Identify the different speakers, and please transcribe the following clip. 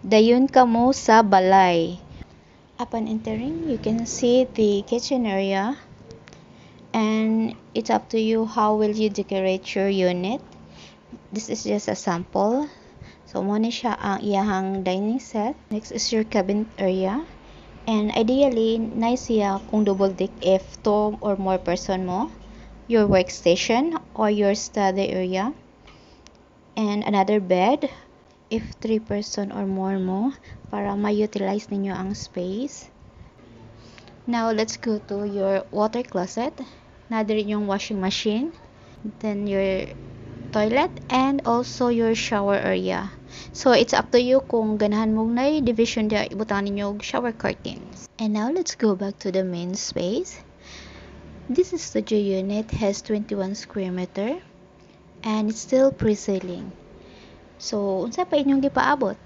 Speaker 1: Dayon kamo sa balay. Upon entering, you can see the kitchen area, and it's up to you how will you decorate your unit. This is just a sample. So mo ni siya ang iyahang dining set. Next is your cabinet area, and ideally nice siya kung double deck if 2 or more person mo. Your workstation or your study area, and another bed if 3 person or more mo para ma-utilize ninyo ang space. Now let's go to your water closet. Na diri yung washing machine, then your toilet, and also your shower area. So it's up to you kung ganahan mong na division dia ibutang ninyo shower curtains. And now let's go back to the main space. This studio unit has 21 square meter and it's still pre-ceiling. So unsa pa inyong gipaabot?